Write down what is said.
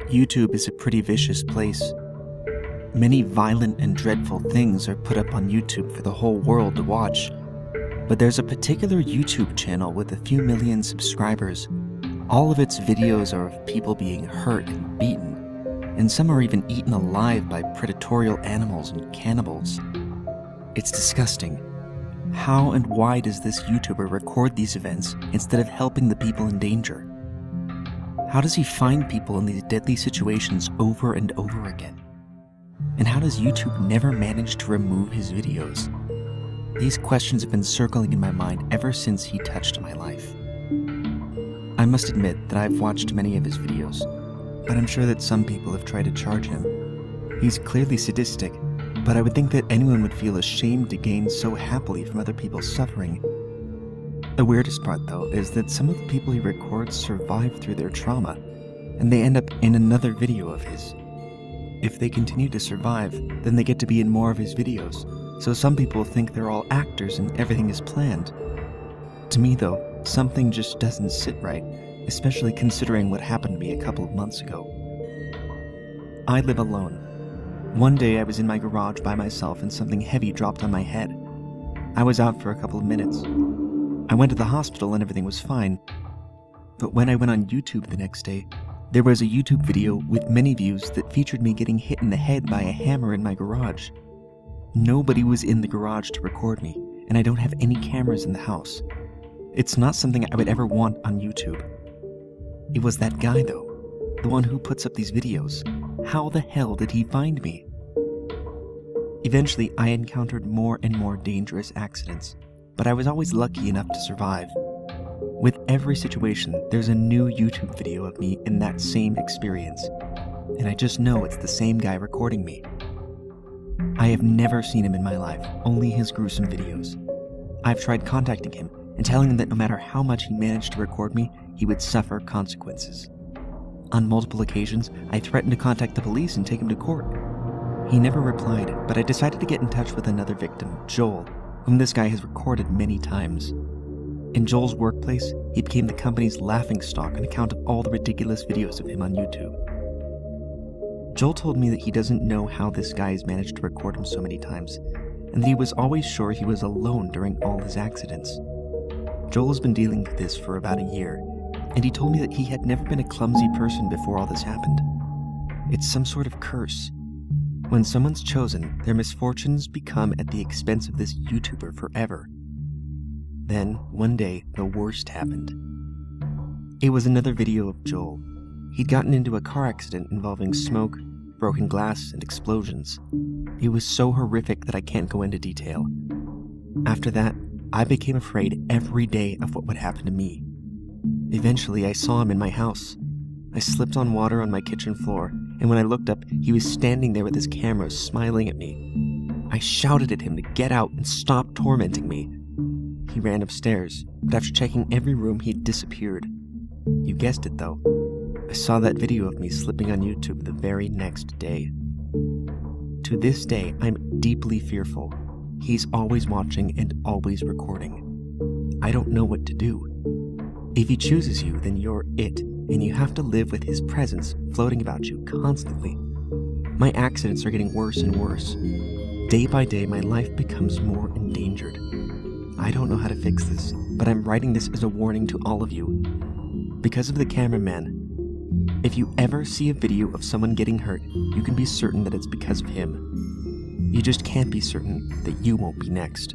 YouTube is a pretty vicious place. Many violent and dreadful things are put up on YouTube for the whole world to watch. But there's a particular YouTube channel with a few million subscribers. All of its videos are of people being hurt and beaten, and some are even eaten alive by predatory animals and cannibals. It's disgusting. How and why does this YouTuber record these events instead of helping the people in danger? How does he find people in these deadly situations over and over again? And how does YouTube never manage to remove his videos? These questions have been circling in my mind ever since he touched my life. I must admit that I've watched many of his videos, but I'm sure that some people have tried to charge him. He's clearly sadistic, but I would think that anyone would feel ashamed to gain so happily from other people's suffering. The weirdest part, though, is that some of the people he records survive through their trauma, and they end up in another video of his. If they continue to survive, then they get to be in more of his videos, so some people think they're all actors and everything is planned. To me, though, something just doesn't sit right, especially considering what happened to me a couple of months ago. I live alone. One day I was in my garage by myself and something heavy dropped on my head. I was out for a couple of minutes. I went to the hospital and everything was fine. But when I went on YouTube the next day, there was a YouTube video with many views that featured me getting hit in the head by a hammer in my garage. Nobody was in the garage to record me, and I don't have any cameras in the house. It's not something I would ever want on YouTube. It was that guy, though, the one who puts up these videos. How the hell did he find me? Eventually, I encountered more and more dangerous accidents, but I was always lucky enough to survive. With every situation, there's a new YouTube video of me in that same experience, and I just know it's the same guy recording me. I have never seen him in my life, only his gruesome videos. I've tried contacting him and telling him that no matter how much he managed to record me, he would suffer consequences. On multiple occasions, I threatened to contact the police and take him to court. He never replied, but I decided to get in touch with another victim, Joel, whom this guy has recorded many times. In Joel's workplace, he became the company's laughingstock on account of all the ridiculous videos of him on YouTube. Joel told me that he doesn't know how this guy has managed to record him so many times, and that he was always sure he was alone during all his accidents. Joel has been dealing with this for about a year, and he told me that he had never been a clumsy person before all this happened. It's some sort of curse. When someone's chosen, their misfortunes become at the expense of this YouTuber forever. Then, one day, the worst happened. It was another video of Joel. He'd gotten into a car accident involving smoke, broken glass, and explosions. It was so horrific that I can't go into detail. After that, I became afraid every day of what would happen to me. Eventually, I saw him in my house. I slipped on water on my kitchen floor, and when I looked up, he was standing there with his camera smiling at me. I shouted at him to get out and stop tormenting me. He ran upstairs, but after checking every room, he'd disappeared. You guessed it, though. I saw that video of me slipping on YouTube the very next day. To this day, I'm deeply fearful. He's always watching and always recording. I don't know what to do. If he chooses you, then you're it, and you have to live with his presence floating about you constantly. My accidents are getting worse and worse. Day by day, my life becomes more endangered. I don't know how to fix this, but I'm writing this as a warning to all of you. Because of the cameraman, if you ever see a video of someone getting hurt, you can be certain that it's because of him. You just can't be certain that you won't be next.